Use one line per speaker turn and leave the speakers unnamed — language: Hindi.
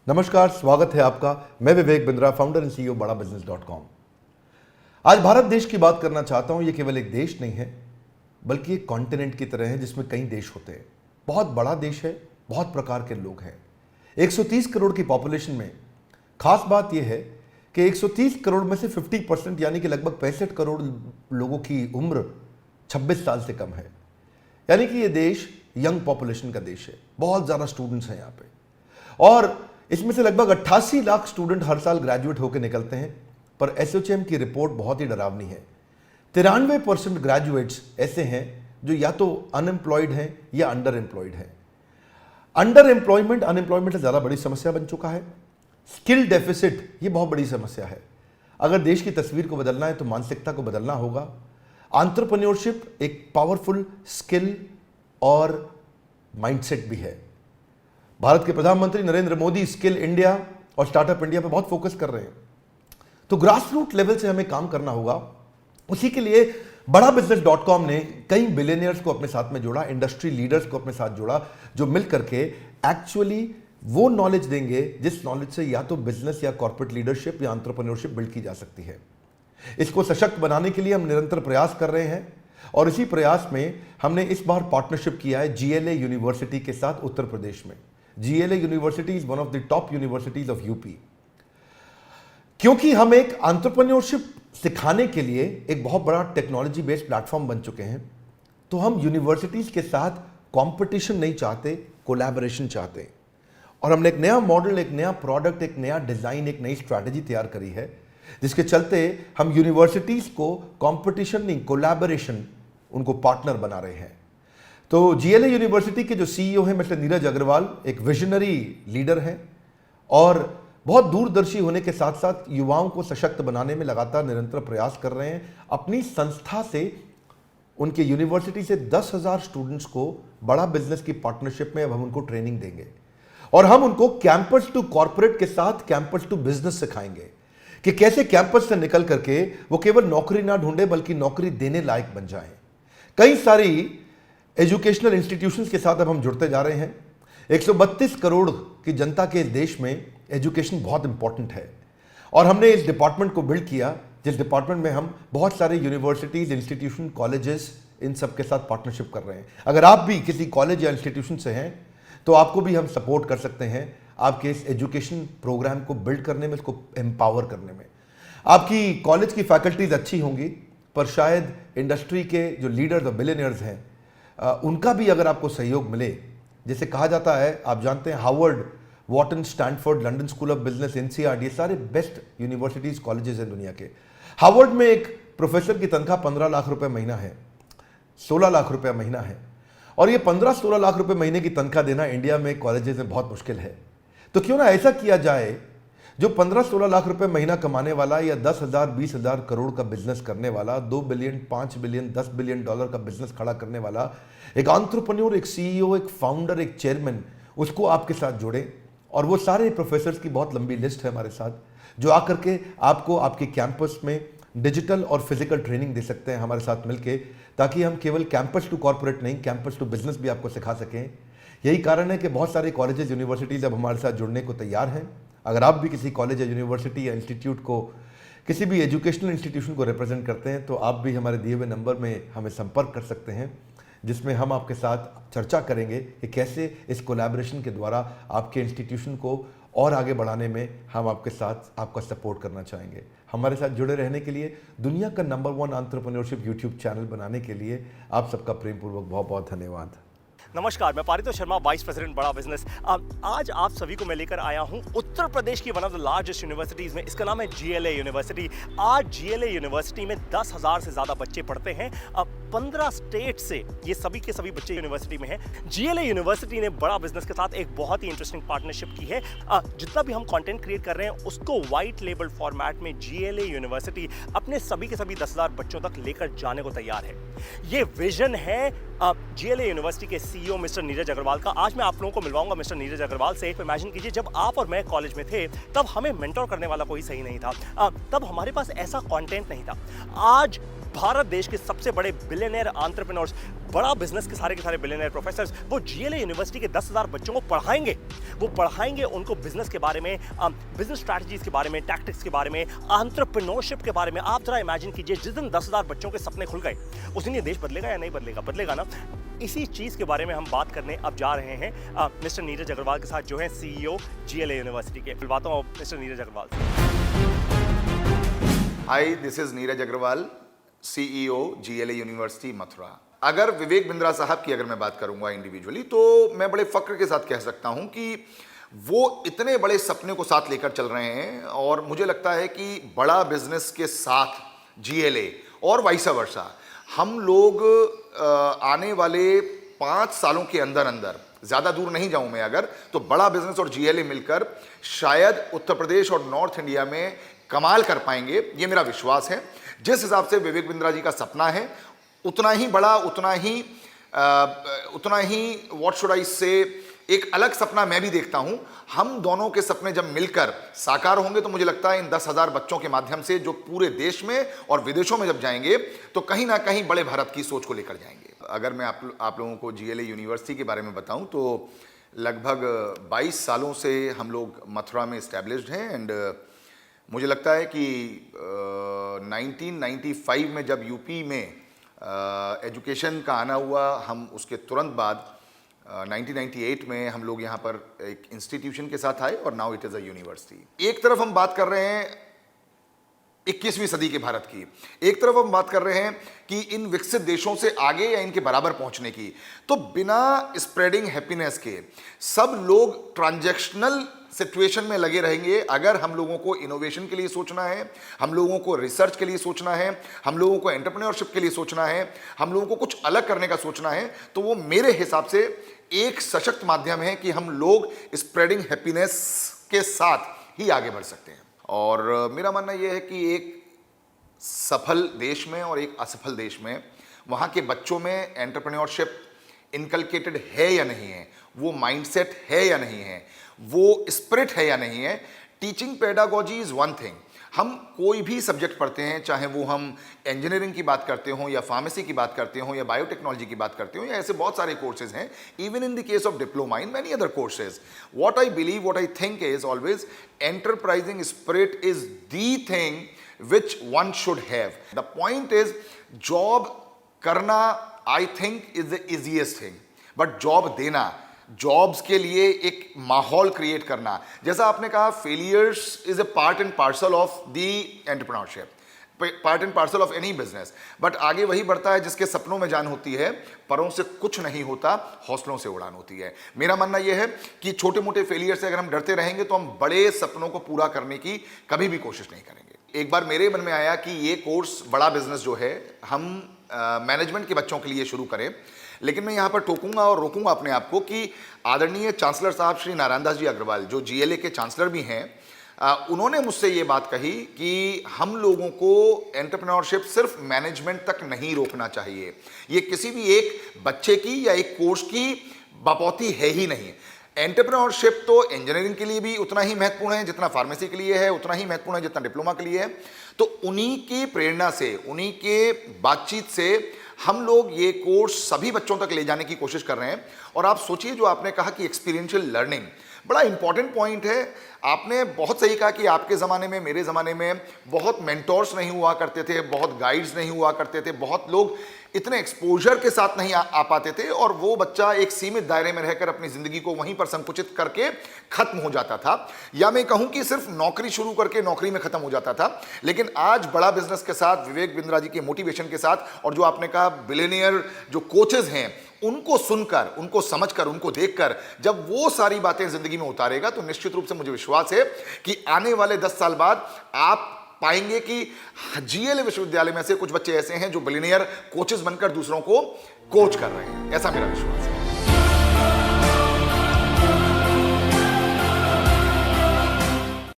नमस्कार, स्वागत है आपका। मैं Vivek Bindra, founder and CEO बड़ा बिजनेस.com। आज भारत देश की बात करना चाहता हूं। ये केवल एक देश नहीं है, बल्कि एक कॉन्टिनेंट की तरह है जिसमें कई देश होते हैं। बहुत बड़ा देश है, बहुत प्रकार के लोग हैं। 130 करोड़ की पॉपुलेशन में खास बात यह है कि 130 करोड़ में से 50% यानी कि लगभग 65 करोड़ लोगों की उम्र 26 साल से कम है। यानी कि यह देश यंग पॉपुलेशन का देश है। बहुत ज़्यादा स्टूडेंट्स हैं यहाँ पे, और इसमें से लगभग 88 लाख स्टूडेंट हर साल ग्रेजुएट होकर निकलते हैं। पर एसोचैम की रिपोर्ट बहुत ही डरावनी है। 93% ग्रेजुएट्स ऐसे हैं जो या तो अनएम्प्लॉयड हैं या अंडर एम्प्लॉयड हैं। अंडर एम्प्लॉयमेंट अनएम्प्लॉयमेंट से ज़्यादा बड़ी समस्या बन चुका है। स्किल डेफिसिट ये बहुत बड़ी समस्या है। अगर देश की तस्वीर को बदलना है तो मानसिकता को बदलना होगा। एंटरप्रेन्योरशिप एक पावरफुल स्किल और माइंडसेट भी है। भारत के प्रधानमंत्री नरेंद्र मोदी स्किल इंडिया और स्टार्टअप इंडिया पर बहुत फोकस कर रहे हैं। तो ग्रास रूट लेवल से हमें काम करना होगा। उसी के लिए बड़ा बिजनेस.com ने कई बिलियनियर्स को अपने साथ में जोड़ा, इंडस्ट्री लीडर्स को अपने साथ जोड़ा, जो मिल करके एक्चुअली वो नॉलेज देंगे जिस नॉलेज से या तो बिजनेस या कॉर्पोरेट लीडरशिप या एंटरप्रेन्योरशिप बिल्ड की जा सकती है। इसको सशक्त बनाने के लिए हम निरंतर प्रयास कर रहे हैं, और इसी प्रयास में हमने इस बार पार्टनरशिप किया है GLA यूनिवर्सिटी के साथ उत्तर प्रदेश में। GLA university is one of the top universities of UP. क्योंकि हम एक एंटरप्रेन्योरशिप सिखाने के लिए एक बहुत बड़ा टेक्नोलॉजी बेस्ड प्लेटफॉर्म बन चुके हैं, तो हम यूनिवर्सिटीज के साथ कंपटीशन नहीं चाहते, कोलैबोरेशन चाहते हैं। और हमने एक नया मॉडल, एक नया प्रोडक्ट, एक नया डिजाइन, एक नई स्ट्रैटेजी तैयार करी है, जिसके चलते हम यूनिवर्सिटीज को कंपटीशन नहीं, कोलैबोरेशन, उनको पार्टनर बना रहे हैं। तो GLA यूनिवर्सिटी के जो CEO हैं मिस्टर नीरज अग्रवाल एक विजनरी लीडर हैं, और बहुत दूरदर्शी होने के साथ साथ युवाओं को सशक्त बनाने में लगातार निरंतर प्रयास कर रहे हैं। अपनी संस्था से, उनके यूनिवर्सिटी से 10,000 स्टूडेंट्स को बड़ा बिजनेस की पार्टनरशिप में अब हम उनको ट्रेनिंग देंगे, और हम उनको कैंपस टू कॉर्पोरेट के साथ कैंपस टू बिजनेस सिखाएंगे कि कैसे कैंपस से निकल करके वो केवल नौकरी ना ढूंढे बल्कि नौकरी देने लायक बन जाएं। कई सारी एजुकेशनल इंस्टीट्यूशंस के साथ अब हम जुड़ते जा रहे हैं। 132 करोड़ की जनता के देश में एजुकेशन बहुत इंपॉर्टेंट है, और हमने इस डिपार्टमेंट को बिल्ड किया जिस डिपार्टमेंट में हम बहुत सारे यूनिवर्सिटीज, इंस्टीट्यूशन, कॉलेजेस, इन सब के साथ पार्टनरशिप कर रहे हैं। अगर आप भी किसी कॉलेज या इंस्टीट्यूशन से हैं तो आपको भी हम सपोर्ट कर सकते हैं आपके इस एजुकेशन प्रोग्राम को बिल्ड करने में, इसको एम्पावर करने में। आपकी कॉलेज की फैकल्टीज अच्छी होंगी, पर शायद इंडस्ट्री के जो लीडर्स और बिलियनियर्स हैं उनका भी अगर आपको सहयोग मिले, जैसे कहा जाता है, आप जानते हैं Harvard, Wharton, Stanford, London school of business, NCERT, ये सारे बेस्ट यूनिवर्सिटीज, कॉलेजेस हैं दुनिया के। हार्वर्ड में एक प्रोफेसर की तनख्वाह 15 लाख रुपए महीना है, 16 लाख रुपए महीना है, और ये 15-16 लाख रुपए महीने की तनख्वाह देना इंडिया में कॉलेजेस में बहुत मुश्किल है। तो क्यों ना ऐसा किया जाए, जो 15-16 लाख रुपए महीना कमाने वाला या 10,000, 20,000 करोड़ का बिजनेस करने वाला, 2 बिलियन, 5 बिलियन, 10 बिलियन डॉलर का बिजनेस खड़ा करने वाला एक एंटरप्रेन्योर, एक CEO, एक फाउंडर, एक चेयरमैन, उसको आपके साथ जोड़े। और वो सारे प्रोफेसर्स की बहुत लंबी लिस्ट है हमारे साथ, जो आकर के आपको आपके कैंपस में डिजिटल और फिजिकल ट्रेनिंग दे सकते हैं हमारे साथ मिलके, ताकि हम केवल कैंपस टू कॉर्पोरेट नहीं, कैंपस टू बिजनेस भी आपको सिखा सकें। यही कारण है कि बहुत सारे कॉलेजेस, यूनिवर्सिटीज अब हमारे साथ जुड़ने को तैयार हैं। अगर आप भी किसी कॉलेज या यूनिवर्सिटी या इंस्टीट्यूट को, किसी भी एजुकेशनल इंस्टीट्यूशन को रिप्रेजेंट करते हैं, तो आप भी हमारे दिए हुए नंबर में हमें संपर्क कर सकते हैं, जिसमें हम आपके साथ चर्चा करेंगे कि कैसे इस कोलैबोरेशन के द्वारा आपके इंस्टीट्यूशन को और आगे बढ़ाने में हम आपके साथ आपका सपोर्ट करना चाहेंगे। हमारे साथ जुड़े रहने के लिए, दुनिया का नंबर 1 एंटरप्रेन्योरशिप यूट्यूब चैनल बनाने के लिए आप सबका प्रेमपूर्वक बहुत बहुत धन्यवाद।
नमस्कार, मैं पारितोष शर्मा, वाइस प्रेसिडेंट बड़ा बिजनेस। आज आप सभी को मैं लेकर आया हूं उत्तर प्रदेश की one of the largest universities में। इसका नाम है GLA यूनिवर्सिटी। आज GLA यूनिवर्सिटी में 10,000 से ज्यादा बच्चे पढ़ते हैं। 15 स्टेट से ये सभी के सभी बच्चे यूनिवर्सिटी में हैं। GLA यूनिवर्सिटी ने बड़ा बिजनेस के साथ एक बहुत ही इंटरेस्टिंग पार्टनरशिप की है। जितना भी हम कंटेंट क्रिएट कर रहे हैं उसको व्हाइट लेबल फॉर्मेट में GLA यूनिवर्सिटी अपने सभी के सभी 10,000 बच्चों तक लेकर जाने को तैयार है। ये विजन है GLA यूनिवर्सिटी के CEO मिस्टर नीरज अग्रवाल का। आज मैं आप लोगों को मिलवाऊंगा मिस्टर नीरज अग्रवाल से। इमेजिन कीजिए, जब आप और मैं कॉलेज में थे तब हमें मेंटोर करने वाला कोई सही नहीं था, तब हमारे पास ऐसा कंटेंट नहीं था। आज भारत देश के सबसे बड़े बिलियनियर एंटरप्रेन्योर्स, बड़ा बिजनेस के सारे बिलियनियर प्रोफेसर्स वो जीएलए यूनिवर्सिटी के 10,000 बच्चों को पढ़ाएंगे। वो पढ़ाएंगे उनको बिजनेस के बारे में, बिजनेस स्ट्रैटेजीज के बारे में, टैक्टिक्स के बारे में, एंटरप्रेन्योरशिप के बारे में। आप जरा इमेजिन कीजिए, जिस दिन 10,000 बच्चों के सपने खुल गए उस दिन ये देश बदलेगा या नहीं बदलेगा? बदलेगा ना। इसी चीज के बारे में हम बात करने अब जा रहे हैं मिस्टर नीरज अग्रवाल के साथ, जो है सीईओ जीएलए यूनिवर्सिटी के। मिलवाता हूं मिस्टर नीरज अग्रवाल से।
Hi, this is Neeraj Agarwal, CEO GLA university Mathura. अगर विवेक बिंद्रा साहब की अगर मैं बात करूंगा इंडिविजुअली, तो मैं बड़े फक्र के साथ कह सकता हूं कि वो इतने बड़े सपने को साथ लेकर चल रहे हैं और मुझे लगता है कि बड़ा बिजनेस के साथ जीएलए और वाइस वर्सा हम लोग आने वाले 5 सालों के अंदर अंदर, ज्यादा दूर नहीं जाऊं मैं अगर, तो बड़ा बिजनेस और जीएलए मिलकर शायद उत्तर प्रदेश और नॉर्थ इंडिया में कमाल कर पाएंगे, ये मेरा विश्वास है। जिस हिसाब से विवेक बिंद्रा जी का सपना है, उतना ही बड़ा, उतना ही व्हाट शुड आई से, एक अलग सपना मैं भी देखता हूं। हम दोनों के सपने जब मिलकर साकार होंगे तो मुझे लगता है इन 10,000 बच्चों के माध्यम से जो पूरे देश में और विदेशों में जब जाएंगे तो कहीं ना कहीं बड़े भारत की सोच को लेकर जाएंगे। अगर मैं आप लोगों को जीएलए यूनिवर्सिटी के बारे में बताऊं तो लगभग 22 सालों से हम लोग मथुरा में इस्टेब्लिश्ड हैं एंड मुझे लगता है कि 1995 में जब यूपी में एजुकेशन का आना हुआ, हम उसके तुरंत बाद 1998 में हम लोग यहाँ पर एक इंस्टीट्यूशन के साथ आए और now it is a university. एक तरफ हम बात कर रहे हैं 21वीं सदी के भारत की, एक तरफ हम बात कर रहे हैं कि इन विकसित देशों से आगे या इनके बराबर पहुंचने की, तो बिना स्प्रेडिंग हैप्पीनेस के सब लोग ट्रांजैक्शनल सिचुएशन में लगे रहेंगे। अगर हम लोगों को इनोवेशन के लिए सोचना है, हम लोगों को रिसर्च के लिए सोचना है, हम लोगों को एंटरप्रेन्योरशिप के लिए सोचना है, हम लोगों को कुछ अलग करने का सोचना है, तो वो मेरे हिसाब से एक सशक्त माध्यम है कि हम लोग स्प्रेडिंग हैप्पीनेस के साथ ही आगे बढ़ सकते हैं। और मेरा मानना यह है कि एक सफल देश में और एक असफल देश में वहाँ के बच्चों में एंटरप्रेन्योरशिप इनकलकेटेड है या नहीं है, वो माइंडसेट है या नहीं है, वो स्पिरिट है या नहीं है। Teaching pedagogy is one thing. हम कोई भी सब्जेक्ट पढ़ते हैं, चाहे वो हम इंजीनियरिंग की बात करते हों या फार्मेसी की बात करते हों या बायोटेक्नोलॉजी की बात करते हों या ऐसे बहुत सारे कोर्सेज हैं, even in the case of diploma in many other courses. What I believe, what I think is always enterprising spirit is the thing which one should have. The point is job करना I think is the easiest thing, but job देना, जॉब्स के लिए एक माहौल क्रिएट करना, जैसा आपने कहा failures is a part and parcel of the entrepreneurship, part and parcel of any business, but आगे वही बढ़ता है जिसके सपनों में जान होती है, परों से कुछ नहीं होता, हौसलों से उड़ान होती है। मेरा मानना यह है कि छोटे मोटे फेलियर से अगर हम डरते रहेंगे तो हम बड़े सपनों को पूरा करने की कभी भी कोशिश नहीं करेंगे। एक बार मेरे मन में आया कि ये कोर्स बड़ा बिजनेस जो है हम मैनेजमेंट के बच्चों के लिए शुरू करें, लेकिन मैं यहाँ पर टोकूंगा और रोकूंगा अपने आप को कि आदरणीय चांसलर साहब श्री नारायण दास जी अग्रवाल, जो जीएलए के चांसलर भी हैं, उन्होंने मुझसे ये बात कही कि हम लोगों को एंटरप्रेन्योरशिप सिर्फ मैनेजमेंट तक नहीं रोकना चाहिए। ये किसी भी एक बच्चे की या एक कोर्स की बपौती है ही नहीं। एंटरप्रेन्योरशिप तो इंजीनियरिंग के लिए भी उतना ही महत्वपूर्ण है जितना फार्मेसी के लिए है, उतना ही महत्वपूर्ण है जितना डिप्लोमा के लिए है। तो उन्हीं की प्रेरणा से, उन्हीं के बातचीत से हम लोग ये कोर्स सभी बच्चों तक ले जाने की कोशिश कर रहे हैं। और आप सोचिए, जो आपने कहा कि एक्सपीरियंशियल लर्निंग बड़ा इंपॉर्टेंट पॉइंट है। आपने बहुत सही कहा कि आपके ज़माने में, मेरे ज़माने में बहुत मेंटोर्स नहीं हुआ करते थे, बहुत गाइड्स नहीं हुआ करते थे, बहुत लोग इतने एक्सपोजर के साथ नहीं आ पाते थे और वो बच्चा एक सीमित दायरे में रहकर अपनी ज़िंदगी को वहीं पर संकुचित करके ख़त्म हो जाता था, या मैं कहूँ कि सिर्फ नौकरी शुरू करके नौकरी में ख़त्म हो जाता था। लेकिन आज बड़ा बिजनेस के साथ, विवेक बिंद्रा जी के मोटिवेशन के साथ, और जो आपने कहा बिलियनियर जो कोचेज़ हैं, उनको सुनकर, उनको समझकर, उनको देखकर जब वो सारी बातें जिंदगी में उतारेगा तो निश्चित रूप से मुझे विश्वास है कि आने वाले 10 साल बाद आप पाएंगे कि जीएलए विश्वविद्यालय में से कुछ बच्चे ऐसे हैं जो बिलियनियर कोचेस बनकर दूसरों को कोच कर रहे हैं। ऐसा मेरा विश्वास है।